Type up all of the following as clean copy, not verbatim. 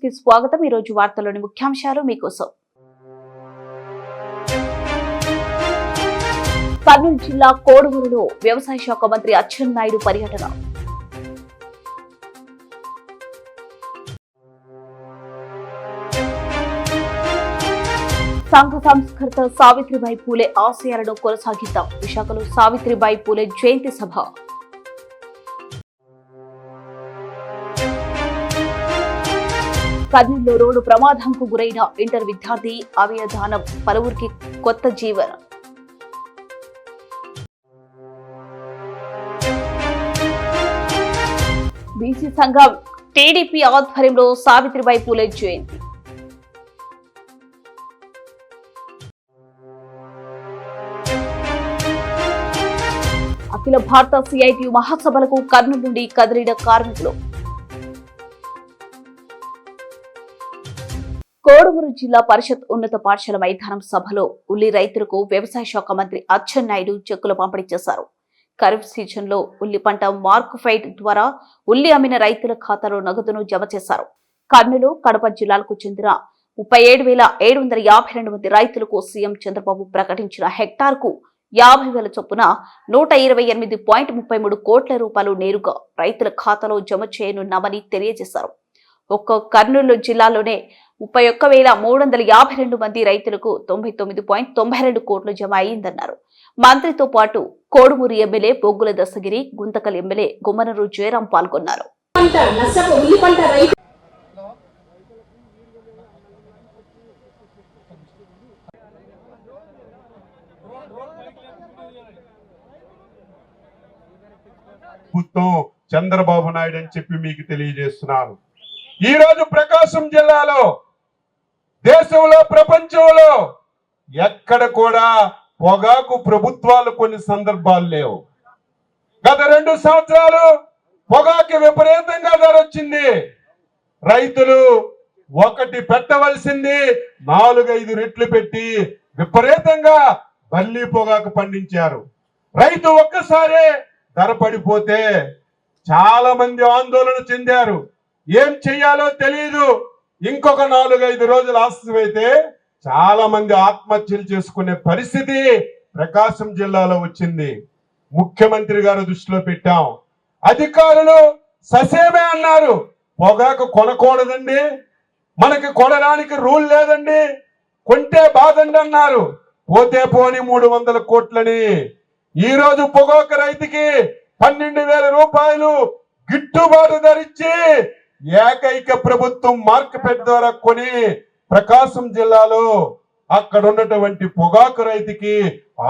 కి స్వాగతం. ఈ రోజు వార్తల్లోని ముఖ్యాంశాలు మీకోసం. కర్నూలు జిల్లా కోడుమూరులో వ్యవసాయ శాఖ మంత్రి అచ్చెన్నాయుడు పర్యటన. సంఘ సంస్కర్త సావిత్రిబాయి పూలే ఆశయాలను కొనసాగిద్దాం. విశాఖలో సావిత్రిబాయి పూలే జయంతి సభ. కర్నూలులో రోడ్డు ప్రమాదంకు గురైన ఇంటర్ విద్యార్థి అవయదానం, పలువురికి కొత్త జీవనం. బీసీ సంఘం టీడీపీ ఆధ్వర్యంలో సావిత్రిబాయి పూలే జయంతి. అఖిల భారత సిఐటియు మహాసభలకు కర్నూలు నుండి కదిలిన కార్మికులు. కోడుమూరు జిల్లా పరిషత్ ఉన్నత పాఠశాల మైదానం సభలో ఉల్లి రైతులకు వ్యవసాయ శాఖ మంత్రి అచ్చెన్నాయుడు చెక్కులు పంపిణీ చేశారు. ఖరీఫ్ సీజన్ లో ఉల్లి పంట మార్క్ ఫైట్ ద్వారా ఉల్లి అమ్మిన రైతుల ఖాతాలో నగదును జమ చేశారు. కర్నూలు, కడప జిల్లాలకు చెందిన 37,752 మంది రైతులకు సీఎం చంద్రబాబు ప్రకటించిన హెక్టార్కు 50,000 చొప్పున 128.33 కోట్ల రూపాయలు నేరుగా రైతుల ఖాతాలో జమ చేయనున్నామని తెలియజేశారు. ఒక్క కర్నూలు జిల్లాలోనే 31,352 మంది రైతులకు 99.92 కోట్లు జమ అయిందన్నారు. మంత్రితో పాటు కోడుమూరు ఎమ్మెల్యే బొగ్గుల దశగిరి, గుంతకల్ ఎమ్మెల్యే గుమ్మనూరు జయరాం పాల్గొన్నారు. చంద్రబాబు నాయుడు అని చెప్పి మీకు తెలియజేస్తున్నాను. ఈ రోజు ప్రకాశం జిల్లాలో, దేశంలో, ప్రపంచంలో ఎక్కడ కూడా పొగాకు ప్రభుత్వాలు కొన్ని సందర్భాలు లేవు. గత 2 సంవత్సరాలు పొగాకు విపరీతంగా ధర వచ్చింది. రైతులు ఒకటి పెట్టవలసింది 4-5 రెట్లు పెట్టి విపరీతంగా బల్లి పొగాకు పండించారు. రైతు ఒక్కసారే ధర పడిపోతే చాలా మంది ఆందోళన చెందారు. ఏం చెయ్యాలో తెలియదు. ఇంకొక 4-5 రోజులు ఆలస్యమైతే చాలా మంది ఆత్మహత్యలు చేసుకునే పరిస్థితి ప్రకాశం జిల్లాలో వచ్చింది. ముఖ్యమంత్రి గారు దృష్టిలో పెట్టాం. అధికారులు ససేమే అన్నారు, పొగాకు కొనకూడదండి, మనకి కొనడానికి రూల్ లేదండి, కొంటే బాధండి అన్నారు. పోతే పోని 300 కోట్లని. ఈ రోజు పొగాకు రైతుకి 12,000 రూపాయలు గిట్టుబాటు ధరిచ్చి ఏకైక ప్రభుత్వం మార్కెట్ ద్వారా కొని ప్రకాశం జిల్లాలో అక్కడ ఉన్నటువంటి పొగాకు రైతుకి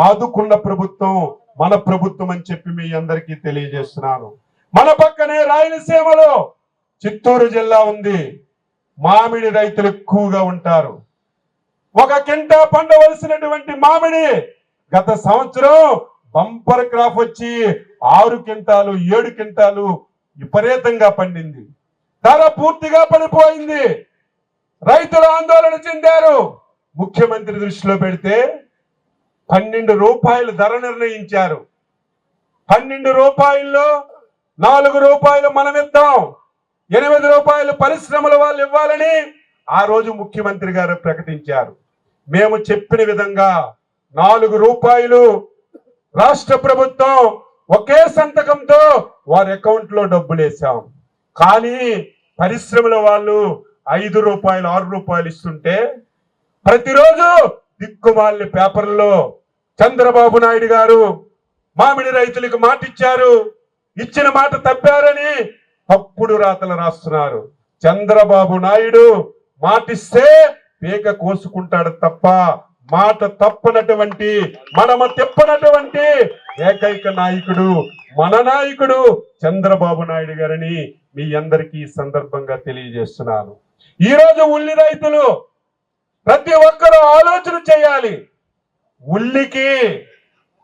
ఆదుకున్న ప్రభుత్వం మన ప్రభుత్వం అని చెప్పి మీ అందరికీ తెలియజేస్తున్నాను. మన పక్కనే రాయలసీమలో చిత్తూరు జిల్లా ఉంది. మామిడి రైతులు ఎక్కువగా ఉంటారు. 1 కింటా పండవలసినటువంటి మామిడి గత సంవత్సరం బంపర్ క్రాప్ వచ్చి 6 క్వింటాలు 7 క్వింటాలు విపరీతంగా పండింది. ధర పూర్తిగా పడిపోయింది. రైతులు ఆందోళన చెందారు. ముఖ్యమంత్రి దృష్టిలో పెడితే 12 రూపాయలు ధర నిర్ణయించారు. 12 రూపాయల్లో 4 రూపాయలు మనం ఇద్దాం, 8 రూపాయలు పరిశ్రమల వాళ్ళు ఇవ్వాలని ఆ రోజు ముఖ్యమంత్రి గారు ప్రకటించారు. మేము చెప్పిన విధంగా 4 రూపాయలు రాష్ట్ర ప్రభుత్వం ఒకే సంతకంతో వారి అకౌంట్ లో డబ్బులు వేసాం. కానీ పరిశ్రమల వాళ్ళు 5 రూపాయలు 6 రూపాయలు ఇస్తుంటే ప్రతిరోజు దిక్కుమాలిన పేపర్లలో చంద్రబాబు నాయుడు గారు మామిడి రైతులకు మాట ఇచ్చారు, ఇచ్చిన మాట తప్పారని తప్పుడు రాతలు రాస్తున్నారు. చంద్రబాబు నాయుడు మాటిస్తే పీక కోసుకుంటాడు తప్ప మాట తప్పనటువంటి, మనమ తిప్పనటువంటి ఏకైక నాయకుడు మన నాయకుడు చంద్రబాబు నాయుడు గారని మీ అందరికీ ఈ సందర్భంగా తెలియజేస్తున్నాను. ఈ రోజు ఉల్లి రైతులు ప్రతి ఒక్కరూ ఆలోచన చేయాలి. ఉల్లికి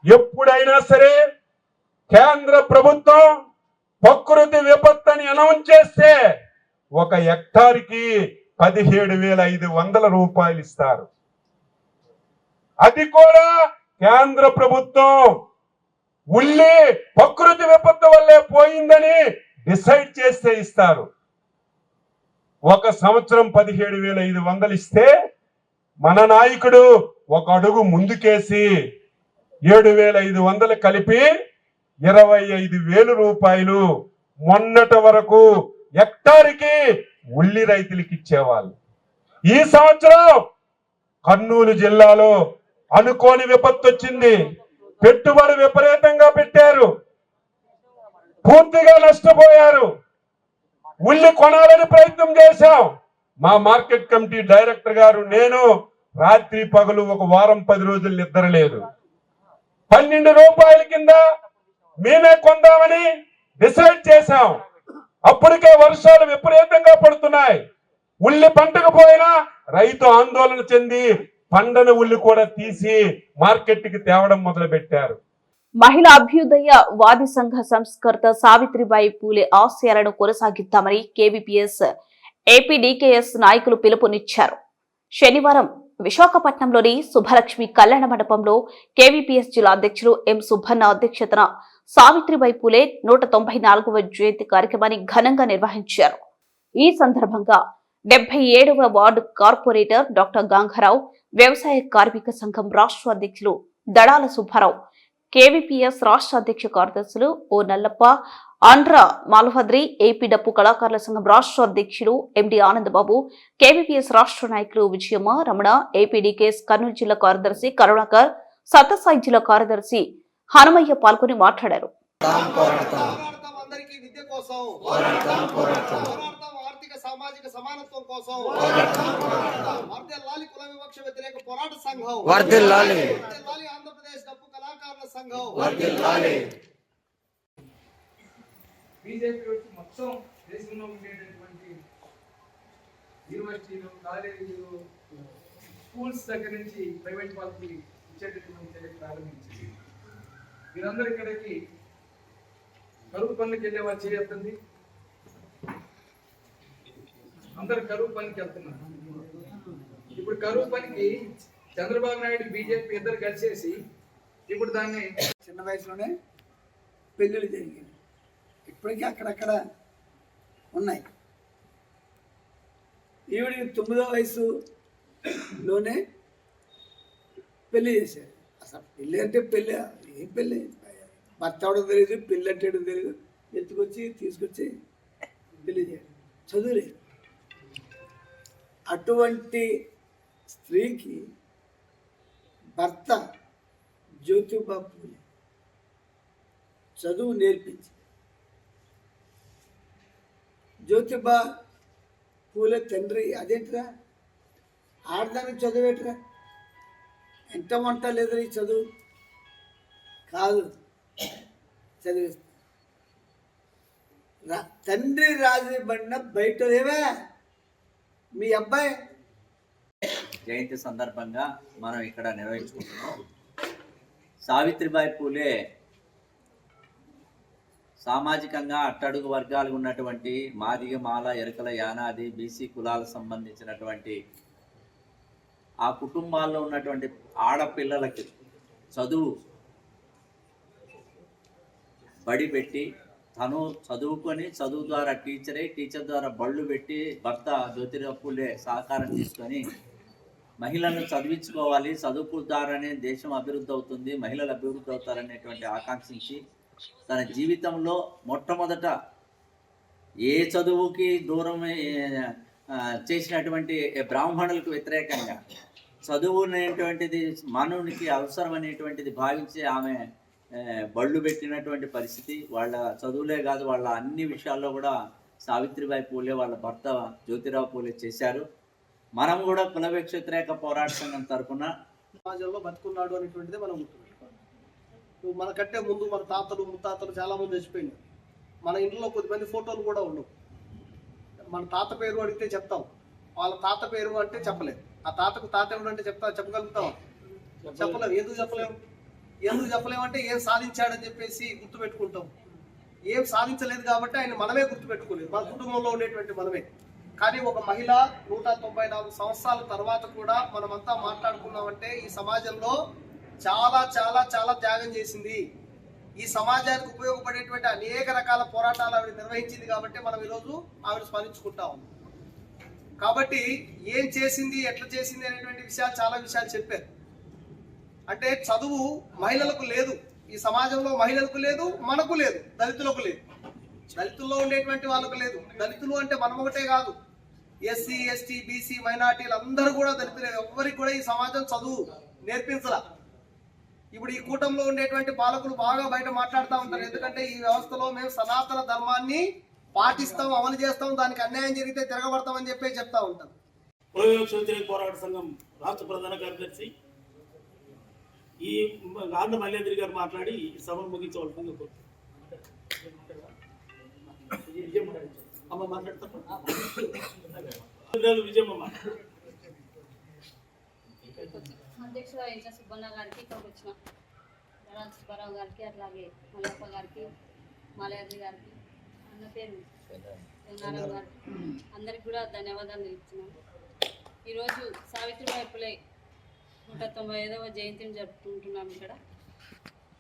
ఎప్పుడైనా సరే కేంద్ర ప్రభుత్వం ప్రకృతి విపత్తని అనౌన్స్ చేస్తే 1 హెక్టార్కి 17,500 రూపాయలు ఇస్తారు. అది కూడా కేంద్ర ప్రభుత్వం ఉల్లి ప్రకృతి విపత్తు వల్లే పోయిందని డిసైడ్ చేస్తే ఇస్తారు. ఒక సంవత్సరం 17,500 ఇస్తే మన నాయకుడు ఒక అడుగు ముందుకేసి 7,500 కలిపి 25,000 రూపాయలు మొన్నటి వరకు హెక్టార్కి ఉల్లి రైతులకి ఇచ్చేవాళ్ళు. ఈ సంవత్సరం కర్నూలు జిల్లాలో అనుకోని విపత్తు వచ్చింది. పెట్టుబడి విపరీతంగా పెట్టారు, పూర్తిగా నష్టపోయారు. ఉల్లి కొనాలని ప్రయత్నం చేశాం. మా మార్కెట్ కమిటీ డైరెక్టర్ గారు నేను రాత్రి పగలు ఒక వారం 10 రోజులు నిద్రలేదు. 12 రూపాయల కింద మేమే కొందామని డిసైడ్ చేశాం. అప్పటికే వర్షాలు విపరీతంగా పడుతున్నాయి. ఉల్లి పంటకు పోయినా రైతు ఆందోళన చెంది పండని ఉల్లి కూడా తీసి మార్కెట్కి తేవడం మొదలు పెట్టారు. మహిళా అభ్యుదయ వాది సంఘ సంస్కర్త సావిత్రిబాయి పూలే ఆశయాలను కొనసాగిద్దామని కేవీపీఎస్ ఏపీడీకేఎస్ నాయకులు పిలుపునిచ్చారు. శనివారం విశాఖపట్నంలోని శుభలక్ష్మి కళ్యాణ మండపంలో కేవీపీఎస్ జిల్లా అధ్యక్షులు ఎం సుబ్బన్న అధ్యక్షతన సావిత్రిబాయి పూలే 194వ జయంతి కార్యక్రమాన్ని ఘనంగా నిర్వహించారు. ఈ సందర్భంగా 77వ వార్డు కార్పొరేటర్ డాక్టర్ గంగారావు, వ్యవసాయ కార్మిక సంఘం రాష్ట్ర అధ్యక్షులు దడాల సుబ్బారావు, కేవీపీఎస్ రాష్ట్ర అధ్యక్ష కార్యదర్శులు ఓ నల్లప్ప, ఆంధ్ర మాల్హద్రి, ఏపీ డప్పు కళాకారుల సంఘం రాష్ట్ర అధ్యక్షులు ఎండి ఆనందబాబు, కేవీపీఎస్ రాష్ట్ర నాయకులు విజయమ్మ, రమణ, ఏపీడీకేఎస్ కర్నూలు జిల్లా కార్యదర్శి కరుణాకర్, సత్యసాయి జిల్లా కార్యదర్శి హనుమయ్య పాల్గొని మాట్లాడారు. సామాజిక సమానత్వం కోసం వర్ధిల్లాలి కుల వివక్ష వ్యతిరేక పోరాట సంఘం వర్ధిల్లాలి ఆంధ్రప్రదేశ్ డప్పు కళాకారుల సంఘం వర్ధిల్లాలి. బీజేపీ వచ్చి మొత్తం దేశంలో ఉండేటటువంటి యూనివర్సిటీలు, కాలేజీలు, స్కూల్స్ దగ్గర నుంచి ప్రైవేట్ వాళ్ళకి ఇచ్చేటటువంటి ప్రారంభించింది. మీరందరూ ఇక్కడికి కరువు పనులకు వెళ్ళే వాళ్ళు చేయొద్దండి. అందరు కరువు పనికి వెళ్తున్నారు. ఇప్పుడు కరువు పనికి చంద్రబాబు నాయుడు, బీజేపీ ఇద్దరు కలిసేసి ఇప్పుడు దాన్ని చిన్న వయసులోనే పెళ్ళిళ్ళు జరిగాయి. ఇప్పటికీ అక్కడక్కడ ఉన్నాయి. ఈవిడికి 9వ వయసులోనే పెళ్లి చేశారు. అసలు పెళ్ళి అంటే పెళ్ళి, ఏం పెళ్ళి, భర్త అవడం తెలియదు, పెళ్ళి అంటే తెలియదు, ఎత్తుకొచ్చి తీసుకొచ్చి పెళ్లి చేయాలి. చదువులేదు. అటువంటి స్త్రీకి భర్త జ్యోతిబా పూలే చదువు నేర్పించి, జ్యోతిబా పూలే తండ్రి అదేంటిరా, ఆడదానికి చదివేట్రా, ఎంత వంట లేదురా ఈ చదువు కాదు, చదివిస్తా. తండ్రి రాజీ బండ బయటదేవా మీ అబ్బాయి. జయంతి సందర్భంగా మనం ఇక్కడ నిర్వహించుకుంటున్నాం. సావిత్రిబాయి పూలే సామాజికంగా అట్టడుగు వర్గాలు ఉన్నటువంటి మాదిగ, మాల, ఎరుకల, యానాది, బీసీ కులాలకు సంబంధించినటువంటి ఆ కుటుంబాల్లో ఉన్నటువంటి ఆడపిల్లలకి చదువు బడి పెట్టి, తను చదువుకొని చదువు ద్వారా టీచర్ ద్వారా బళ్ళు పెట్టి, భర్త జ్యోతిరావు పూలే సహకారం తీసుకొని మహిళలను చదివించుకోవాలి, చదువు ద్వారానే దేశం అభివృద్ధి అవుతుంది, మహిళలు అభివృద్ధి అవుతారనేటువంటి ఆకాంక్షించి తన జీవితంలో మొట్టమొదట ఏ చదువుకి దూరం చేసినటువంటి బ్రాహ్మణులకు వ్యతిరేకంగా చదువు అనేటువంటిది మానవునికి అవసరం అనేటువంటిది భావించి ఆమె బళ్ళు పెట్టినటువంటి పరిస్థితి. వాళ్ళ చదువులే కాదు, వాళ్ళ అన్ని విషయాల్లో కూడా సావిత్రిబాయి పూలే వాళ్ళ భర్త జ్యోతిరావు పూలే చేశారు. మనం కూడా కుల వివక్ష వ్యతిరేక పోరాట సంఘం తరఫున సమాజంలో బతుకున్నాడు అనేటువంటిది మనం గుర్తుపెట్టుకోవాలి. మనకంటే ముందు మన తాతలు ముత్తాతలు చాలా మంది చచ్చిపోయినారు. మన ఇంట్లో కొద్దిమంది ఫోటోలు కూడా ఉండవు. మన తాత పేరు అడిగితే చెప్తాం, వాళ్ళ తాత పేరు అంటే చెప్పలేదు. ఆ తాతకు తాత ఎవడంటే చెప్పగలుగుతాం? చెప్పలేము. ఎందుకు చెప్పలేమంటే ఏం సాధించాడని చెప్పేసి గుర్తుపెట్టుకుంటాం. ఏం సాధించలేదు కాబట్టి ఆయన మనమే గుర్తుపెట్టుకోలేదు, మన కుటుంబంలో ఉండేటువంటి మనమే. కానీ ఒక మహిళ 194 సంవత్సరాల తర్వాత కూడా మనమంతా మాట్లాడుకున్నామంటే ఈ సమాజంలో చాలా చాలా చాలా త్యాగం చేసింది. ఈ సమాజానికి ఉపయోగపడేటువంటి అనేక రకాల పోరాటాలు ఆవిడ నిర్వహించింది కాబట్టి మనం ఈరోజు ఆవిడ స్మరించుకుంటా ఉన్నాం. కాబట్టి ఏం చేసింది, ఎట్లా చేసింది అనేటువంటి విషయాలు, చాలా విషయాలు చెప్పారు. అంటే చదువు మహిళలకు లేదు, ఈ సమాజంలో మహిళలకు లేదు, మనకు లేదు, దళితులకు లేదు. దళితుల్లో ఉండేటువంటి వాళ్ళకు లేదు. దళితులు అంటే మనం ఒకటే కాదు, ఎస్సీ, ఎస్టీ, బీసీ, మైనార్టీలు అందరూ కూడా దళితులే. ఎవరికి కూడా ఈ సమాజం చదువు నేర్పించలా. ఇప్పుడు ఈ కూటంలో ఉండేటువంటి పాలకులు బాగా బయట మాట్లాడుతూ ఉంటారు. ఎందుకంటే ఈ వ్యవస్థలో మేము సనాతన ధర్మాన్ని పాటిస్తాం, అమలు చేస్తాం, దానికి అన్యాయం జరిగితే తిరగబడతామని చెప్పి చెప్తా ఉంటాం. కుల వివక్ష వ్యతిరేక పోరాట సంఘం రాష్ట్ర ప్రధాన కార్యదర్శి ఈ ఆంధ్ర మల్లేంద్రి గారు మాట్లాడి సభను ముగించవలసింది కోరుతున్నాను. అమ్మ మాట్లాడతారు, విజయమ్మ. అధ్యక్షుడు అయిన సుబ్బన్న గారికి, ఇక్కడికి వచ్చిన దళాల సుబ్బారావు గారికి, అట్లాగే మల్లప్ప గారికి, మాలయాద్రి గారికి, అన్న పేరు తెలంగాణ గారికి, అందరికి కూడా ధన్యవాదాలు ఇస్తున్నాను. ఈరోజు సావిత్రిబాయి పులే 195వ జయంతిని జరుపుకుంటున్నాం. ఇక్కడ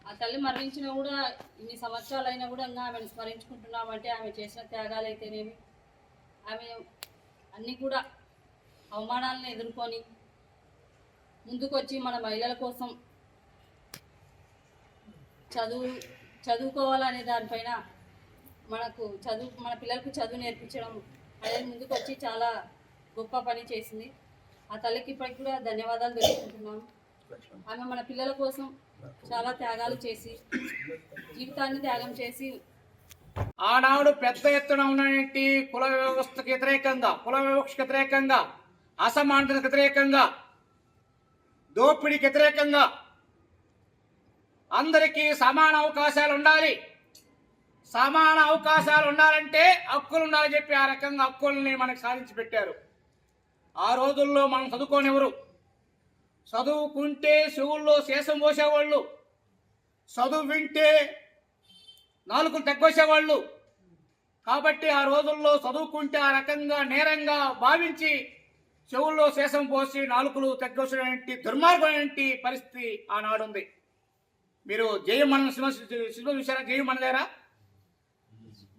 ఆ తల్లి మరణించినా కూడా ఇన్ని సంవత్సరాలైనా కూడా ఇంకా ఆమెను స్మరించుకుంటున్నామంటే ఆమె చేసిన త్యాగాలైతేనేమి, ఆమె అన్నీ కూడా అవమానాలను ఎదుర్కొని ముందుకొచ్చి మన మహిళల కోసం చదువుకోవాలనే దానిపైన మన పిల్లలకు చదువు నేర్పించడం అదే ముందుకొచ్చి చాలా గొప్ప పని చేసింది. ఆ తల్లికి ఇప్పటికి కూడా ధన్యవాదాలు తెలుసుకుంటున్నాము. ఆమె మన పిల్లల కోసం చాలా త్యాగాలు చేసి, జీవితాన్ని త్యాగం చేసి, ఆనాడు పెద్ద ఎత్తున ఉన్నటువంటి కుల వ్యవస్థకు వ్యతిరేకంగా, కుల వివక్షకు వ్యతిరేకంగా, అసమానతకు వ్యతిరేకంగా, దోపిడీకి వ్యతిరేకంగా అందరికీ సమాన అవకాశాలు ఉండాలి. సమాన అవకాశాలు ఉండాలంటే హక్కులు ఉండాలని చెప్పి ఆ రకంగా హక్కుల్ని మనకు సాధించి పెట్టారు. ఆ రోజుల్లో మనం చదువుకోనివ్వరు. చదువుకుంటే చెవుల్లో శేషం పోసేవాళ్ళు, చదువు వింటే నాలుకలు తగ్గొసేవాళ్ళు. కాబట్టి ఆ రోజుల్లో చదువుకుంటే ఆ రకంగా నేరంగా భావించి చెవుల్లో శేషం పోసి నాలుకలు తగ్గొసేటువంటి దుర్మార్గమైనటువంటి పరిస్థితి ఆనాడు ఉంది. మీరు జయమన్న సినిమా చూసారా? జయమన్న దగ్గర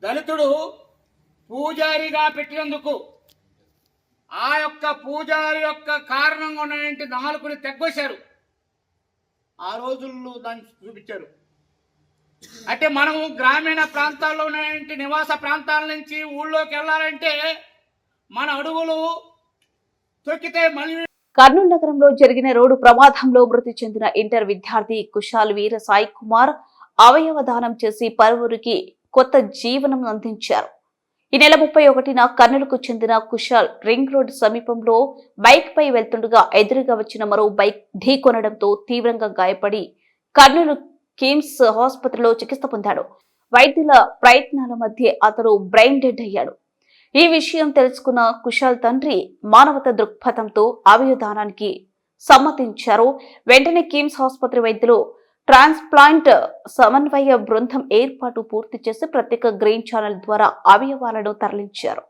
దళితుడు పూజారిగా పెట్టినందుకు ఆ యొక్క పూజారి యొక్క కారణంగా ఉన్నటువంటి నాలుకని తెగ్గొశారు. ఆ రోజుల్లో దాన్ని చూపించారు. అంటే మనము గ్రామీణ ప్రాంతాల్లో ఉన్నటువంటి నివాస ప్రాంతాల నుంచి ఊళ్ళోకి వెళ్ళాలంటే మన అడుగులు తొక్కితే మళ్ళీ. కర్నూలు నగరంలో జరిగిన రోడ్డు ప్రమాదంలో మృతి చెందిన ఇంటర్ విద్యార్థి కుశాల్ వీర సాయి కుమార్ అవయవ దానం చేసి పలువురికి కొత్త జీవనం అందించారు. ఈ నెల 31న కర్నూలుకు చెందిన కుశాల్ రింగ్ రోడ్ సమీపంలో బైక్ పై వెళ్తుండగా ఎదురుగా వచ్చిన మరో బైక్ ఢీకొనడంతో తీవ్రంగా గాయపడి కర్నూలు కిమ్స్ ఆసుపత్రిలో చికిత్స పొందాడు. వైద్యుల ప్రయత్నాల మధ్య అతడు బ్రెయిన్ డెడ్ అయ్యాడు. ఈ విషయం తెలుసుకున్న కుశాల్ తండ్రి మానవత దృక్పథంతో అవయవదానానికి సమ్మతించారు. వెంటనే కిమ్స్ ఆసుపత్రి వైద్యులు ట్రాన్స్ప్లాంట్ సమన్వయ బృందం ఏర్పాటు పూర్తి చేసి ప్రత్యేక గ్రీన్ ఛానల్ ద్వారా అవయవాలను తరలించారు.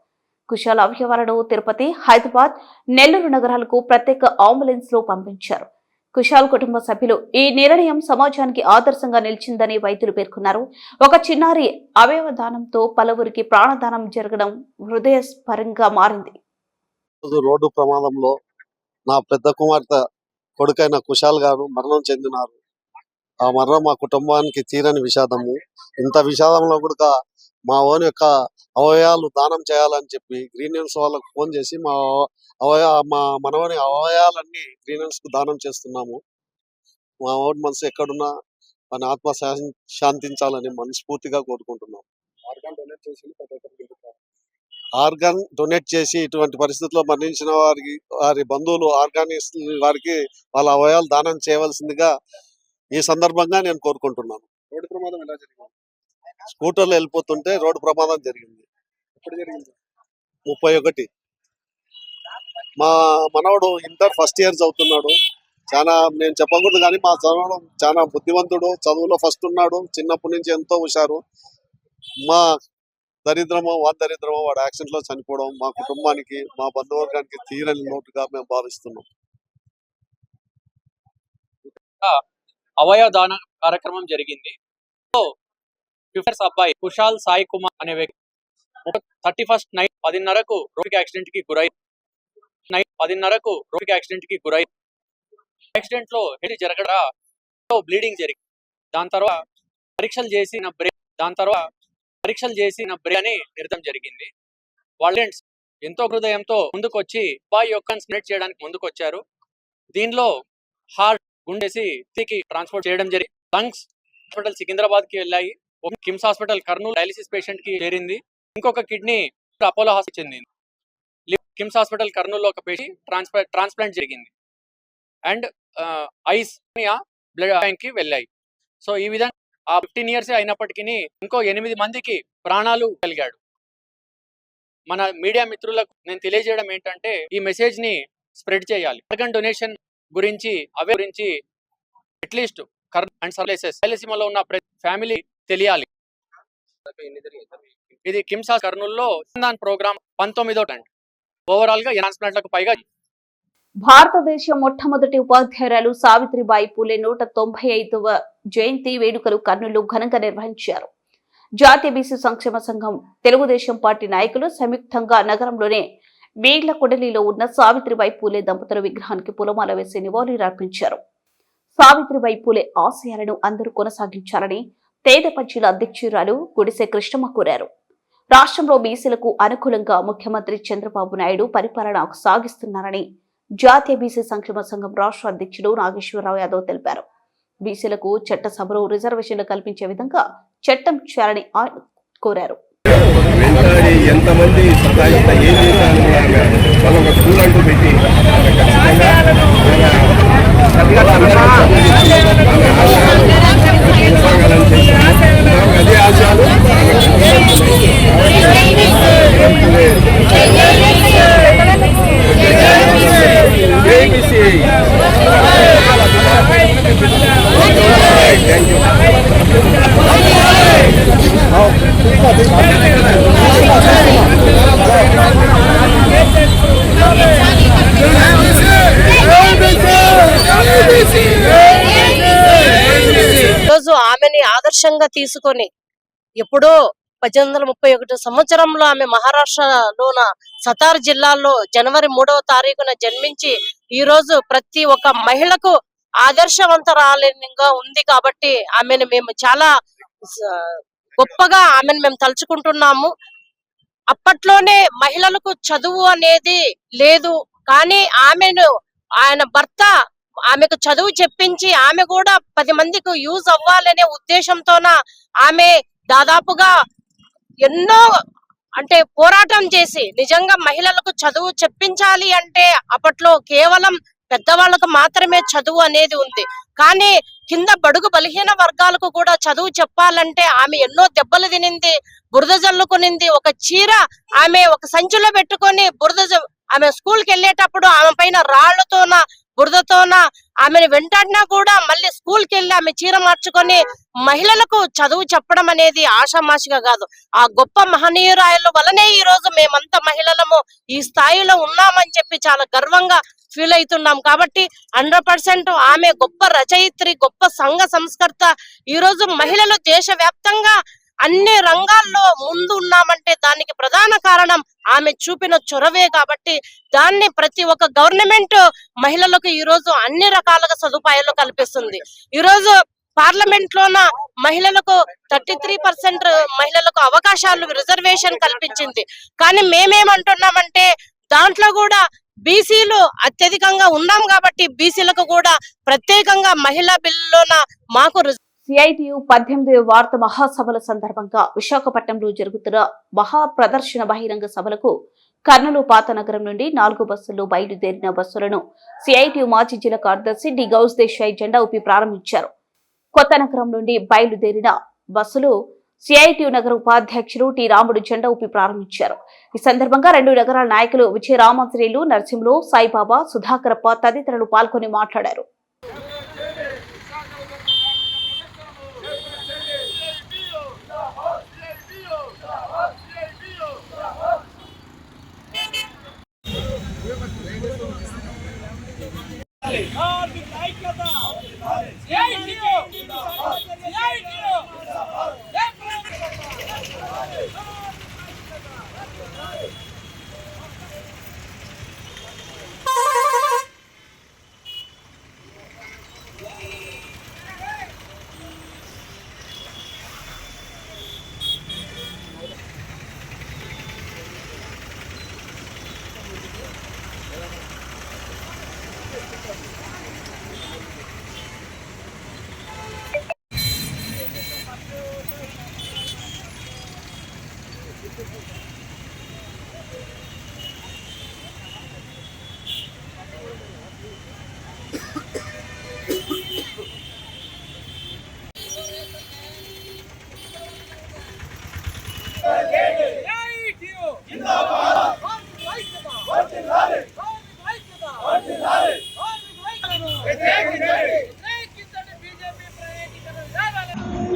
కుశాల్ అవయవాలను తిరుపతి, హైదరాబాద్, నెల్లూరు నగరాలకు ప్రత్యేక అంబులెన్స్ లో పంపించారు. కుశాల్ కుటుంబ సభ్యులు ఈ నిర్ణయం సమాజానికి ఆదర్శంగా నిలిచిందని వైద్యులు పేర్కొన్నారు. ఒక చిన్నారి అవయవ దానంతో పలువురికి ప్రాణదానం జరగడం హృదయస్పరంగా మారింది. రోడ్డు ప్రమాదంలో నా పెద్ద కుమార్తె కొడుకైన కుశాల్ గారు మరణం చెందినారు. ఆ మరణం మా కుటుంబానికి తీరని విషాదము. ఇంత విషాదంలో కూడా మా ఓన్ యొక్క అవయవాలు దానం చేయాలని చెప్పి గ్రీన్ హిల్స్ వాళ్ళకు ఫోన్ చేసి మా మనవని అవయవాలన్నీ గ్రీన్ హిల్స్ కు దానం చేస్తున్నాము. మా ఓన్ మనసు ఎక్కడున్నా మన ఆత్మ శాంతించాలని మనస్ఫూర్తిగా కోరుకుంటున్నాం. ఆర్గాన్ డొనేట్ చేసి ఇటువంటి పరిస్థితుల్లో మరణించిన వారి బంధువులు ఆర్గానిస్ట్ వారికి వాళ్ళ అవయవాలు దానం చేయవలసిందిగా ఈ సందర్భంగా నేను కోరుకుంటున్నాను. రోడ్డు ప్రమాదం ఎలా జరిగింది? స్కూటర్లో వెళ్ళిపోతుంటే రోడ్డు ప్రమాదం జరిగింది. ఎప్పుడు జరిగింది? 31. మా మనవడు ఇంటర్ ఫస్ట్ ఇయర్ చదువుతున్నాడు. చాలా నేను చెప్పకూడదు కానీ మా చదవడం చాలా బుద్ధివంతుడు, చదువులో ఫస్ట్ ఉన్నాడు. చిన్నప్పటి నుంచి ఎంతో హుషారు. మా దరిద్రమో వాడు యాక్సిడెంట్ లో చనిపోవడం మా కుటుంబానికి, మా బంధువర్గానికి తీరని లోటుగా మేము భావిస్తున్నాం. అవయవ దాన కార్యక్రమం జరిగింది. 15 అబ్బాయి కుశాల్ సాయి కుమార్ అనే వ్యక్తి 31st నైట్ 10:30కు రోడ్ యాక్సిడెంట్ కి గురై నైట్ 10:30కు రోడ్డు యాక్సిడెంట్ కి గురై యాక్సిడెంట్ లో హెడ్ జరగడా బ్లీడింగ్ జరిగింది. దాని తర్వాత పరీక్షలు చేసిన బ్రేక్ అని నిర్ధారణ జరిగింది. వాలంటీర్స్ ఎంతో హృదయంతో ముందుకొచ్చి అబ్బాయి యొక్క స్ప్రెడ్ చేయడానికి ముందుకొచ్చారు. దీనిలో హార్ట్ గుండెసి ట్రాన్స్పోర్ట్ చేయడం జరిగింది. లంగ్స్ హాస్పిటల్ సికింద్రాబాద్ కి వెళ్ళాయి. KIMS hospital Kurnool dialysis patient కి చేరింది. ఇంకొక కిడ్నీ అపోలో హాస్పిటల్ చెందింది. కిమ్స్ హాస్పిటల్ కర్నూలులో ఒక పేషెంట్ ట్రాన్స్ప్లాంట్ జరిగింది. అండ్ ఐస్ బ్లడ్ బ్యాంక్ కి వెళ్ళాయి. సో ఈ విధంగా ఆ 15 years అయినప్పటికీ ఇంకో 8 మందికి ప్రాణాలు కలిగాడు. మన మీడియా మిత్రులకు నేను తెలియజేయడం ఏంటంటే ఈ మెసేజ్ ని స్ప్రెడ్ చేయాలి. ఆర్గన్ డొనేషన్ గురించి అట్లీస్ట్ అండ్ సర్వీసెస్ రాయలసీమలో ఉన్న ప్రతి ఫ్యామిలీ తెలియాలి. ఇది కిమ్స్ కర్నూలులో ప్రోగ్రామ్ 19వ ఓవరాల్ గా ట్రాన్స్ప్లాంట్లకు పైగా. భారతదేశ మొట్టమొదటి ఉపాధ్యాయురాలు సావిత్రిబాయి పూలే 195వ జయంతి వేడుకలు కర్నూలులో ఘనంగా నిర్వహించారు. జాతీయ బీసీ సంక్షేమ సంఘం, తెలుగుదేశం పార్టీ నాయకులు సంయుక్తంగా నగరంలోనే మేళ్లకొడలిలో ఉన్న సావిత్రిబాయి పూలే దంపతుల విగ్రహానికి పూలమాల వేసి నివాళులర్పించారు. సావిత్రిబాయి పూలే ఆశయాలను అందరూ కొనసాగించాలని తేదప జిల్లా అధ్యక్షురాలు గుడిసె కృష్ణమ్మ కోరారు. రాష్ట్రంలో బీసీలకు అనుకూలంగా ముఖ్యమంత్రి చంద్రబాబు నాయుడు పరిపాలన సాగిస్తున్నారని జాతీయ బీసీ సంక్షేమ సంఘం రాష్ట్ర అధ్యక్షుడు నాగేశ్వరరావు యాదవ్ తెలిపారు. బీసీలకు చట్టసభలో రిజర్వేషన్లు కల్పించే విధంగా చట్టం చేయాలని ఆయన కోరారు. ఎంతమంది ఈరోజు ఆమెని ఆదర్శంగా తీసుకొని ఎప్పుడో 1831 సంవత్సరంలో ఆమె మహారాష్ట్రలోన సతార్ జిల్లాలో జనవరి 3వ తారీఖున జన్మించి ఈ రోజు ప్రతి ఒక్క మహిళకు ఆదర్శవంతరాలిగా ఉంది. కాబట్టి ఆమెను మేము చాలా గొప్పగా ఆమెను మేము తలుచుకుంటున్నాము. అప్పట్లోనే మహిళలకు చదువు అనేది లేదు, కానీ ఆయన భర్త ఆమెకు చదువు చెప్పించి ఆమె కూడా 10 మందికి యూజ్ అవ్వాలనే ఉద్దేశంతోన ఆమె దాదాపుగా ఎన్నో పోరాటం చేసి నిజంగా మహిళలకు చదువు చెప్పించాలి అంటే అప్పట్లో కేవలం పెద్దవాళ్ళకు మాత్రమే చదువు అనేది ఉంది. కానీ కింద బడుగు బలహీన వర్గాలకు కూడా చదువు చెప్పాలంటే ఆమె ఎన్నో దెబ్బలు తినింది, బురద జల్లుకునింది. ఒక చీర ఆమె ఒక సంచిలో పెట్టుకొని ఆమె స్కూల్కి వెళ్ళేటప్పుడు ఆమె పైన రాళ్లతోన బురదతోన ఆమెను వెంటాడినా కూడా మళ్ళీ స్కూల్కి వెళ్ళి ఆమె చీర మార్చుకొని మహిళలకు చదువు చెప్పడం అనేది ఆషామాషిగా కాదు. ఆ గొప్ప మహనీయురాయల వలనే ఈ రోజు మేమంతా మహిళలము ఈ స్థాయిలో ఉన్నామని చెప్పి చాలా గర్వంగా ఫీల్ అవుతున్నాం. కాబట్టి 100% ఆమె గొప్ప రచయిత్రి, గొప్ప సంఘ సంస్కర్త. ఈ రోజు మహిళలు దేశవ్యాప్తంగా అన్ని రంగాల్లో ముందు ఉన్నామంటే దానికి ప్రధాన కారణం ఆమె చూపిన చొరవే. కాబట్టి దాన్ని ప్రతి ఒక్క గవర్నమెంట్ మహిళలకు ఈ రోజు అన్ని రకాలుగా సదుపాయాలు కల్పిస్తుంది. ఈ రోజు పార్లమెంట్ లోన మహిళలకు 33% మహిళలకు అవకాశాలు రిజర్వేషన్ కల్పించింది. కానీ మేమేమంటున్నామంటే దాంట్లో కూడా బీసీలు అత్యధికంగా ఉన్నాం కాబట్టి బీసీలకు కూడా ప్రత్యేకంగా మహిళా బిల్లులోన మాకు సిఐటియు 18వ వార్త మహాసభల సందర్భంగా విశాఖపట్నంలో జరుగుతున్న మహా ప్రదర్శన బహిరంగ సభలకు కర్నూలు పాత నగరం నుండి 4 బస్సుల్లో బయలుదేరిన బస్సులను సిఐటియు మాజీ జిల్లా కార్యదర్శి డి గౌస్ దేశాయ్ జెండా ఊపి ప్రారంభించారు. కొత్త నగరం నుండి బయలుదేరిన బస్సులు సిఐటియు నగర ఉపాధ్యక్షుడు టి రాముడు జెండా ఊపి ప్రారంభించారు. ఈ సందర్భంగా 2 నగరాల నాయకులు విజయ రామాంజనేయులు, నరసింహులు, సాయిబాబా, సుధాకరప్ప తదితరులు పాల్గొని మాట్లాడారు.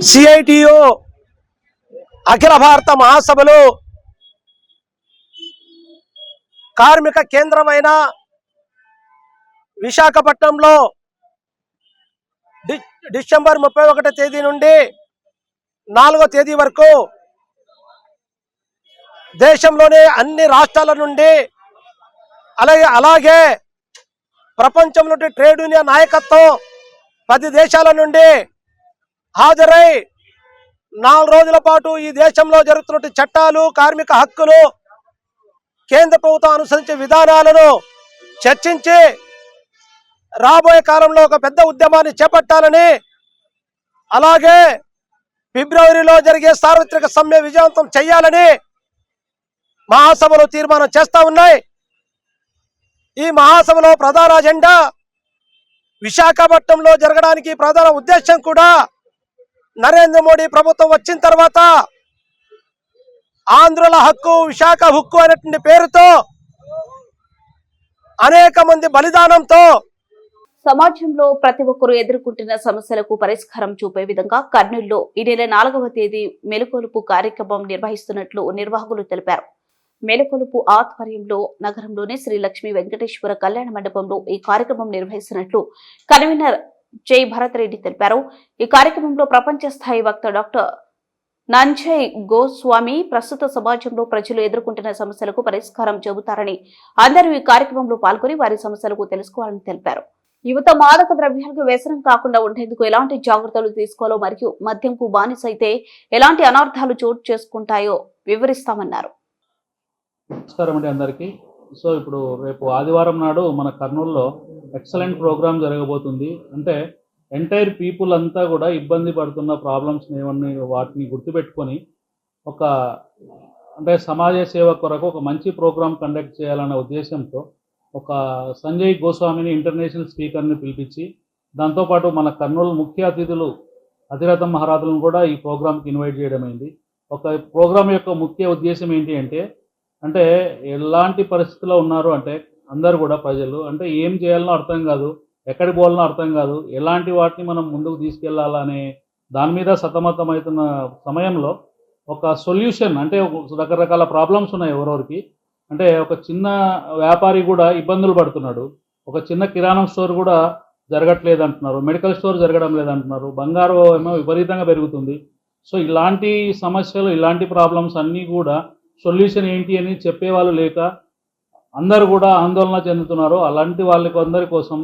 సిఐటియు అఖిల భారత మహాసభలు కార్మిక కేంద్రమైన విశాఖపట్నంలో డిసెంబర్ 31వ తేదీ నుండి 4వ తేదీ వరకు దేశంలోని అన్ని రాష్ట్రాల నుండి అలాగే ప్రపంచంలోని ట్రేడ్ యూనియన్ నాయకత్వం 10 దేశాల నుండి హాజరై 4 రోజుల పాటు ఈ దేశంలో జరుగుతున్న చట్టాలు, కార్మిక హక్కులు, కేంద్ర ప్రభుత్వం అనుసరించే విధానాలను చర్చించి రాబోయే కాలంలో ఒక పెద్ద ఉద్యమాన్ని చేపట్టాలని, అలాగే ఫిబ్రవరిలో జరిగే సార్వత్రిక సమ్మె విజయవంతం చేయాలని మహాసభలో తీర్మానం చేస్తా ఉన్నాయి. ఈ మహాసభలో ప్రధాన అజెండా విశాఖపట్నంలో జరగడానికి ప్రధాన ఉద్దేశం కూడా నరేంద్ర మోడీ ప్రభుత్వం వచ్చిన తర్వాత ఆంధ్రుల హక్కు, విశాఖ హక్కు అనేటువంటి పేరుతో అనేక మంది బలిదానంతో సమాజంలో ప్రతి ఒక్కరూ ఎదుర్కొంటున్న సమస్యలకు పరిష్కారం చూపే విధంగా కర్నూలులో ఈ నెల 4వ తేదీ మెలుకొలుపు కార్యక్రమం నిర్వహిస్తున్నట్లు నిర్వాహకులు తెలిపారు. మెలుకొలుపు ఆధ్వర్యంలో నగరంలోని శ్రీ లక్ష్మీ వెంకటేశ్వర కళ్యాణ మండపంలో ఈ కార్యక్రమం నిర్వహిస్తున్నట్లు కన్వీనర్ జై భరత్ రెడ్డి తెలిపారు. ఈ కార్యక్రమంలో ప్రపంచ స్థాయి వక్త డాక్టర్ నంజయ్ గోస్వామి ప్రస్తుత సమాజంలో ప్రజలు ఎదుర్కొంటున్న సమస్యలకు పరిష్కారం చెబుతారని, అందరూ ఈ కార్యక్రమంలో పాల్గొని వారి సమస్యలకు తెలుసుకోవాలని తెలిపారు. యువత మాదక ద్రవ్యాలకు వ్యసనం కాకుండా ఉండేందుకు ఎలాంటి జాగ్రత్తలు తీసుకోవాలో మరియు మద్యంకు బానిసైతే ఎలాంటి అనర్థాలు చోటు చేసుకుంటాయో వివరిస్తామన్నారు. నమస్కారం అండి అందరికీ. సో ఇప్పుడు రేపు ఆదివారం నాడు మన కర్నూలులో ఎక్సలెంట్ ప్రోగ్రామ్ జరగబోతుంది. అంటే ఎంటైర్ పీపుల్ అంతా కూడా ఇబ్బంది పడుతున్న ప్రాబ్లమ్స్ ఏమన్నా వాటిని గుర్తుపెట్టుకొని ఒక అంటే సమాజ సేవ కొరకు ఒక మంచి ప్రోగ్రామ్ కండక్ట్ చేయాలన్న ఉద్దేశంతో ఒక సంజయ్ గోస్వామిని ఇంటర్నేషనల్ స్పీకర్ని పిలిపించి దాంతోపాటు మన కర్నూలు ముఖ్య అతిథులు అధిరథ మహారాజులను కూడా ఈ ప్రోగ్రామ్కి ఇన్వైట్ చేయడమైంది. ఒక ప్రోగ్రామ్ యొక్క ముఖ్య ఉద్దేశం ఏంటి అంటే ఎలాంటి పరిస్థితుల్లో ఉన్నారు అంటే అందరూ కూడా ప్రజలు అంటే ఏం చేయాలనో అర్థం కాదు, ఎక్కడికి పోవాలనో అర్థం కాదు, ఎలాంటి వాటిని మనం ముందుకు తీసుకెళ్లాలనే దాని మీద సతమతమవుతున్న సమయంలో ఒక సొల్యూషన్ అంటే రకరకాల ప్రాబ్లమ్స్ ఉన్నాయి ఎవరెవరికి. అంటే ఒక చిన్న వ్యాపారి కూడా ఇబ్బందులు పడుతున్నాడు, ఒక చిన్న కిరాణం స్టోర్ కూడా జరగట్లేదు అంటున్నారు, మెడికల్ స్టోర్ జరగడం లేదంటున్నారు, బంగారు ఏమో విపరీతంగా పెరుగుతుంది. సో ఇలాంటి సమస్యలు, ఇలాంటి ప్రాబ్లమ్స్ అన్నీ కూడా సొల్యూషన్ ఏంటి అని చెప్పేవాళ్ళు లేక అందరూ కూడా ఆందోళన చెందుతున్నారు. అలాంటి వాళ్ళకి అందరి కోసం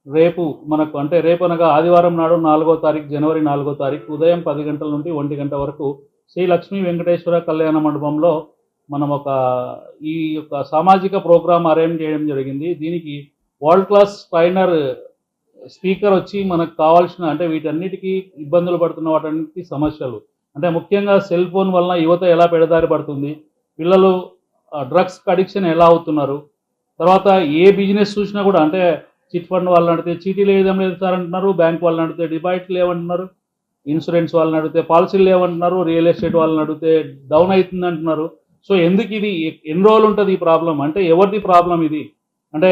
రేపు మనకు అంటే రేపు అనగా ఆదివారం నాడు 4వ తారీఖు జనవరి 4వ తారీఖు ఉదయం 10 గంటల నుండి 1 గంట వరకు శ్రీ లక్ష్మీ వెంకటేశ్వర కళ్యాణ మండపంలో మనం ఈ యొక్క సామాజిక ప్రోగ్రాం అరేంజ్ చేయడం జరిగింది. దీనికి వరల్డ్ క్లాస్ ట్రైనర్ స్పీకర్ వచ్చి మనకు కావాల్సిన అంటే వీటన్నిటికీ ఇబ్బందులు పడుతున్న వాటన్నిటికీ సమస్యలు అంటే ముఖ్యంగా సెల్ ఫోన్ వలన యువత ఎలా పెడదారి పడుతుంది, పిల్లలు డ్రగ్స్ అడిక్షన్ ఎలా అవుతున్నారు, తర్వాత ఏ బిజినెస్ చూసినా కూడా అంటే చిట్ ఫండ్ వాళ్ళని అడిగితే చీటీలు వేయడం లేదు సార్ అంటున్నారు, బ్యాంక్ వాళ్ళని అడిగితే డిపాజిట్లు లేవంటున్నారు, ఇన్సూరెన్స్ వాళ్ళని అడిగితే పాలసీలు లేవంటున్నారు, రియల్ ఎస్టేట్ వాళ్ళని అడిగితే డౌన్ అవుతుంది అంటున్నారు. సో ఎందుకు ఇది ఎన్ని రోజులు ఉంటుంది ఈ ప్రాబ్లం అంటే ఎవరిది ప్రాబ్లం ఇది అంటే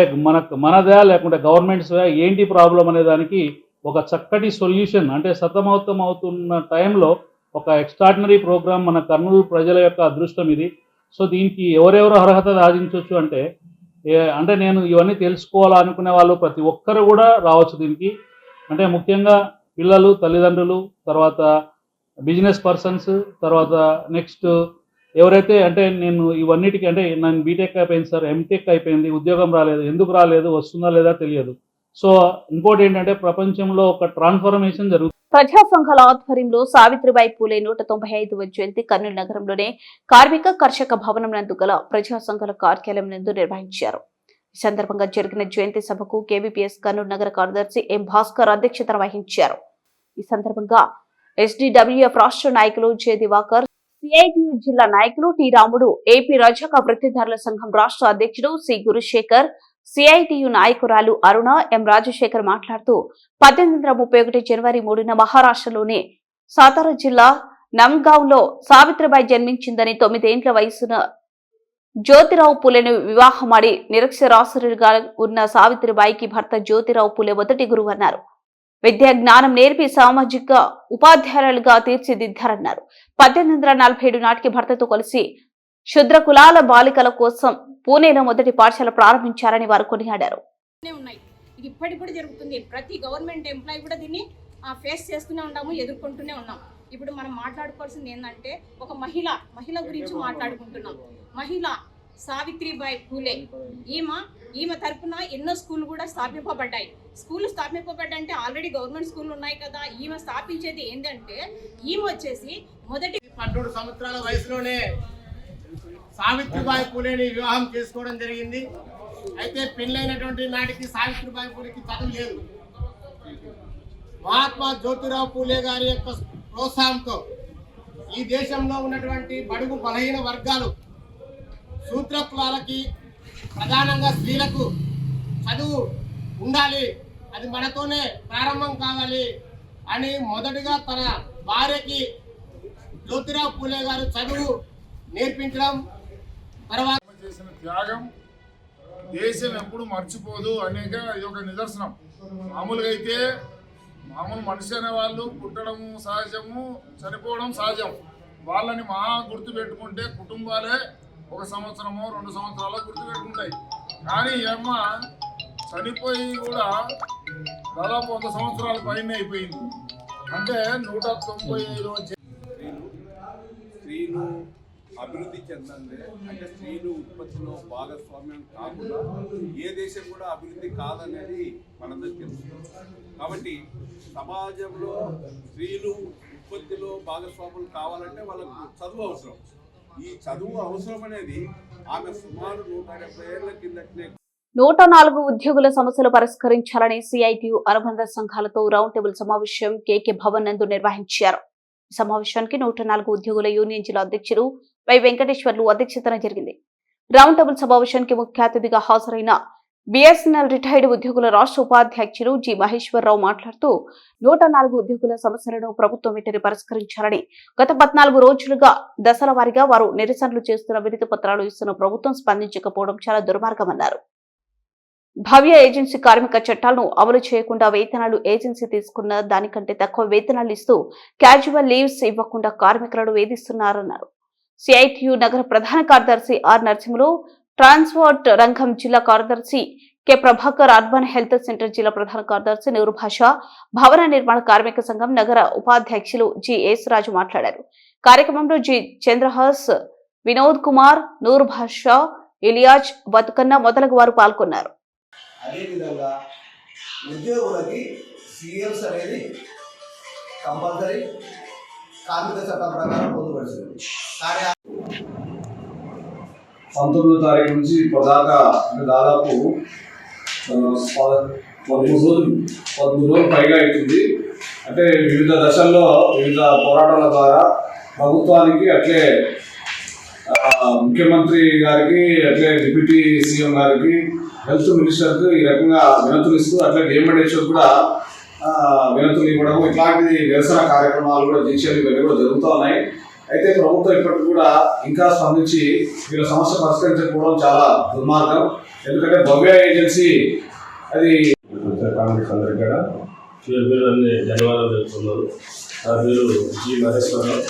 మనదా లేకుంటే గవర్నమెంట్స్దా ఏంటి ప్రాబ్లం అనే దానికి ఒక చక్కటి సొల్యూషన్ అంటే సతమతం అవుతున్న టైంలో ఒక ఎక్స్ట్రాడినరీ ప్రోగ్రామ్ మన కర్నూలు ప్రజల యొక్క అదృష్టం ఇది. సో దీనికి ఎవరెవరు అర్హత సాధించవచ్చు అంటే నేను ఇవన్నీ తెలుసుకోవాలనుకునే వాళ్ళు ప్రతి ఒక్కరు కూడా రావచ్చు దీనికి. అంటే ముఖ్యంగా పిల్లలు, తల్లిదండ్రులు, తర్వాత బిజినెస్ పర్సన్స్, తర్వాత నెక్స్ట్ ఎవరైతే అంటే నేను ఇవన్నిటికీ అంటే నేను బీటెక్ అయిపోయింది సార్, ఎంటెక్ అయిపోయింది, ఉద్యోగం రాలేదు, ఎందుకు రాలేదు, వస్తుందా లేదా తెలియదు. సో ఇంకోటి ఏంటంటే ప్రపంచంలో ఒక ట్రాన్స్ఫర్మేషన్ జరుగుతుంది. ప్రజా సంఘాల ఆధ్వర్యంలో సావిత్రిబాయి పూలే 195వ జయంతి కర్నూలు నగరంలోనే కార్మిక కర్షక భవనం నందు గల ప్రజా సంఘాల కార్యాలయం నందు నిర్వహించారు. ఈ సందర్భంగా జరిగిన జయంతి సభకు కేవీపీఎస్ కర్నూలు నగర కార్యదర్శి ఎం భాస్కర్ అధ్యక్షతన వహించారు. ఈ సందర్భంగా ఎస్డీడబ్ల్యూఎఫ్ రాష్ట్ర నాయకులు జె దివాకర్, సిఐటియు జిల్లా నాయకులు టి రాముడు, ఏపీ రజక వృత్తిదారుల సంఘం రాష్ట్ర అధ్యక్షుడు సి గురుశేఖర్, సిఐటియు నాయకురాలు అరుణ, ఎం రాజశేఖర్ మాట్లాడుతూ 1831 జనవరి 3న మహారాష్ట్రలోని సాతారా జిల్లా నమ్గావ్ లో సావిత్రిబాయి జన్మించిందని 9 ఏండ్ల వయసున జ్యోతిరావు పూలేను వివాహమాడి నిరక్షరాస్యులుగా ఉన్న సావిత్రిబాయికి భర్త జ్యోతిరావు పూలే మొదటి గురువు అన్నారు. విద్యా జ్ఞానం నేర్పి సామాజిక ఉపాధ్యాయులుగా తీర్చిదిద్దారన్నారు. 1847 నాటికి భర్తతో కలిసి శుద్ర కులాల బాలికల కోసం పూణేలో మొదటి పాఠశాల ప్రారంభించారని వారు కొనియాడారు. ఇది ఇప్పటికి కూడా జరుగుతుంది. ప్రతి గవర్నమెంట్ ఎంప్లాయీ కూడా దీన్ని ఫేస్ చేస్తూనే ఉన్నాము, ఎదుర్కొంటూనే ఉన్నాం. ఇప్పుడు మనం మాట్లాడుకోవాల్సింది ఏంటంటే ఒక మహిళ గురించి మాట్లాడుకుంటున్నాం. మహిళ సావిత్రిబాయి పూలే, ఈమె తరపున ఎన్నో స్కూల్ కూడా స్థాపింపబడ్డాయి. స్కూల్ స్థాపింపబడ్డంటే ఆల్రెడీ గవర్నమెంట్ స్కూల్ ఉన్నాయి కదా. ఈమె స్థాపించేది ఏంటంటే ఈమె వచ్చేసి మొదటి 12 సంవత్సరాల వయసులోనే సావిత్రిబాయి పూలేని వివాహం చేసుకోవడం జరిగింది. అయితే పెళ్ళైనటువంటి నాటికి సావిత్రిబాయి పూలేకి చదువు లేదు. మహాత్మా జ్యోతిరావు పూలే గారి యొక్క ప్రోత్సాహంతో ఈ దేశంలో ఉన్నటువంటి బడుగు బలహీన వర్గాలు, శూద్ర కులాలకి, ప్రధానంగా స్త్రీలకు చదువు ఉండాలి, అది మనతోనే ప్రారంభం కావాలి అని మొదటిగా తన భార్యకి జ్యోతిరావు పూలే గారు చదువు నేర్పించడం, తర్వాత చేసిన త్యాగం దేశం ఎప్పుడు మర్చిపోదు అనేక ఇది ఒక నిదర్శనం. మామూలుగా అయితే మామూలు మనిషి అనే వాళ్ళు పుట్టడము సహజము, చనిపోవడం సహజం. వాళ్ళని గుర్తు పెట్టుకుంటే కుటుంబాలే 1 సంవత్సరమో 2 సంవత్సరాలు గుర్తు పెట్టుకుంటాయి. కానీ ఈ అమ్మ చనిపోయి కూడా దాదాపు 100 సంవత్సరాల పైన అయిపోయింది. అంటే 195 స్త్రీలు అభివృద్ధి చెందండి, అంటే స్త్రీలు ఉత్పత్తిలో భాగస్వామ్యం కాకుండా ఏ దేశం కూడా అభివృద్ధి కాదనేది మనందరికీ తెలుసు. కాబట్టి సమాజంలో స్త్రీలు ఉత్పత్తిలో భాగస్వాములు కావాలంటే వాళ్ళకు చదువు అవసరం. ఈ చదువు అవసరం అనేది ఆమె సుమారు 170 ఏళ్ల కిందటనే 104 ఉద్యోగుల సమస్యలు పరిష్కరించాలని సిఐటియు అనుబంధ సంఘాలతో రౌండ్ టేబుల్ సమావేశం కేకే భవన్ నందు నిర్వహించారు. ఈ సమావేశానికి 104 ఉద్యోగుల యూనియన్ జిల్లా అధ్యక్షుడు వై వెంకటేశ్వర్లు అధ్యక్షతన జరిగింది. రౌండ్ టేబుల్ సమావేశానికి ముఖ్య అతిథిగా హాజరైన బిఎస్ఎన్ఎల్ రిటైర్డ్ ఉద్యోగుల రాష్ట్ర ఉపాధ్యక్షుడు జి మహేశ్వరరావు మాట్లాడుతూ 104 ఉద్యోగుల సమస్యలను ప్రభుత్వం వెంటనే పరిష్కరించాలని, గత 14 రోజులుగా దశల వారీగా వారు నిరసనలు చేస్తున్న వినతి పత్రాలు ఇస్తున్న ప్రభుత్వం స్పందించకపోవడం చాలా దుర్మార్గమన్నారు. భవ్య ఏజెన్సీ కార్మిక చట్టాలను అమలు చేయకుండా వేతనాలు ఏజెన్సీ తీసుకున్న దానికంటే తక్కువ వేతనాలు ఇస్తూ క్యాజువల్ లీవ్స్ ఇవ్వకుండా కార్మికులను వేధిస్తున్నారన్నారు. సిఐటియు నగర ప్రధాన కార్యదర్శి ఆర్ నరసింహులు, ట్రాన్స్పోర్ట్ రంగం జిల్లా కార్యదర్శి K Prabhakar, urban health centre జిల్లా ప్రధాన కార్యదర్శి నూరు భాష, భవన నిర్మాణ కార్మిక సంఘం నగర ఉపాధ్యక్షులు జి యేసురాజు మాట్లాడారు. కార్యక్రమంలో జి చంద్రహాస్, వినోద్ కుమార్, నూరు భాష, ఇలియాజ్, బతుకన్న మొదలగు వారు పాల్గొన్నారు. అదేవిధంగా ఉద్యోగులకి సిఎల్స్ అనేది కంపల్సరీ కార్మిక చట్టం ప్రకారం పొందుపరిచింది. కానీ 19వ తారీఖు నుంచి ఇప్పటిదాకా అంటే దాదాపు 13 రోజులు పైగా అవుతుంది. అంటే వివిధ దశల్లో వివిధ పోరాటాల ద్వారా ప్రభుత్వానికి, అట్లే ముఖ్యమంత్రి గారికి, అట్లే డిప్యూటీ సీఎం గారికి, హెల్త్ మినిస్టర్కి ఈ రకంగా వినతులు ఇస్తూ, అట్లే డిఎంఎడ్హెచ్ఓ కూడా వినతులు ఇవ్వడం, ఇట్లాంటి నిరసన కార్యక్రమాలు కూడా దీక్షలు ఇవన్నీ కూడా జరుగుతూ ఉన్నాయి. అయితే ప్రభుత్వం ఇప్పటికి కూడా ఇంకా స్పందించి వీళ్ళ సమస్య పరిష్కరించకపోవడం చాలా దుర్మార్గం. ఎందుకంటే భవ్య ఏజెన్సీ అది కాంగ్రెస్ అందరికీ కూడా పేరు ధన్యవాదాలు తెలుపుతున్నారు. నా పేరు G Maheswara Rao,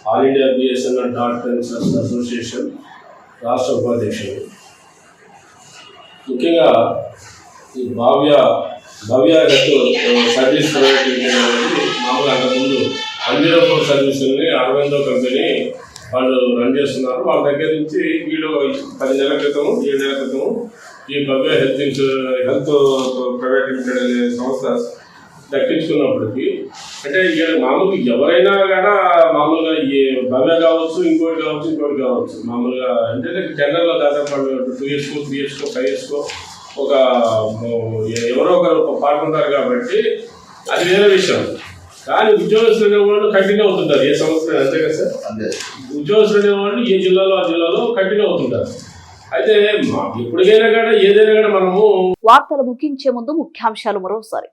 all India BSNL doctors association రాష్ట్ర ఉపాధ్యక్షుడు. ముఖ్యంగా ఈ భవ్య సర్వీస్ ప్రైవేట్ లిమిటెడ్ అనేది మామూలుగా అంతకుముందు 104 సర్వీసుల్ని అరవిందో కంపెనీ వాళ్ళు రన్ చేస్తున్నారు. వాళ్ళ దగ్గర నుంచి వీళ్ళు 10 నెలల క్రితము 7 నెలల క్రితము ఈ భవ్య హెల్త్ ప్రైవేట్ లిమిటెడ్ అనే సంస్థ దక్కించుకున్నప్పటికీ అంటే ఇక మామూలుగా ఎవరైనా కూడా మామూలుగా భవ్య కావచ్చు ఇంకోటి కావచ్చు మామూలుగా అంటే జనరల్గా దాదాపు 2 yearsకో 3 yearsకో 5 yearsకో ఒక ఎవరో ఒకరు పాల్గొంటారు కాబట్టి అది వేరే విషయం. కానీ ఉద్యోగస్తులు అనేవాళ్ళు కంటిన్యూ అవుతుంటారు ఏ సంవత్సరం, అంతే కదా సార్? ఉద్యోగస్తులు అనేవాళ్ళు ఏ జిల్లాలో ఆ జిల్లాలో కంటిన్యూ అవుతుంటారు. అయితే ఎప్పటికైనా కూడా ఏదైనా కూడా మనము వార్తలు ముగించే ముందు ముఖ్యాంశాలు మరోసారి.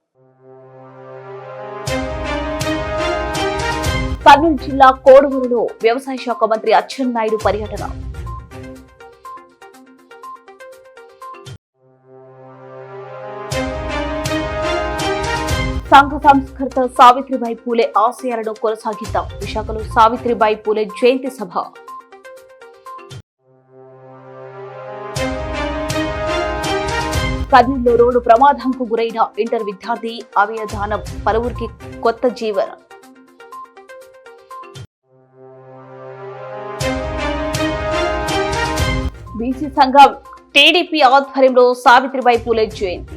కర్నూలు జిల్లా కోడుమూరులో వ్యవసాయ శాఖ మంత్రి అచ్చెన్నాయుడు పర్యటన. సంఘ సంస్కర్త సావిత్రిబాయి పూలే ఆశయాలను కొనసాగిద్దాం. విశాఖలో సావిత్రిబాయి పూలే జయంతి సభ. కర్నూలులో రోడ్డు ప్రమాదంకు గురైన ఇంటర్ విద్యార్థి అవయదానం, పలువురికి కొత్త జీవన. బీసీ సంఘం టీడీపీ ఆధ్వర్యంలో సావిత్రిబాయి పూలే జయంతి.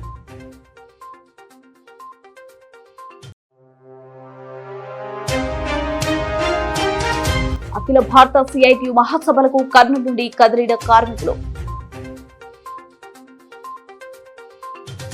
అఖిల భారత సిఐటియు మహాసభలకు కర్నూలు నుండి కదిలిన కార్మికులు.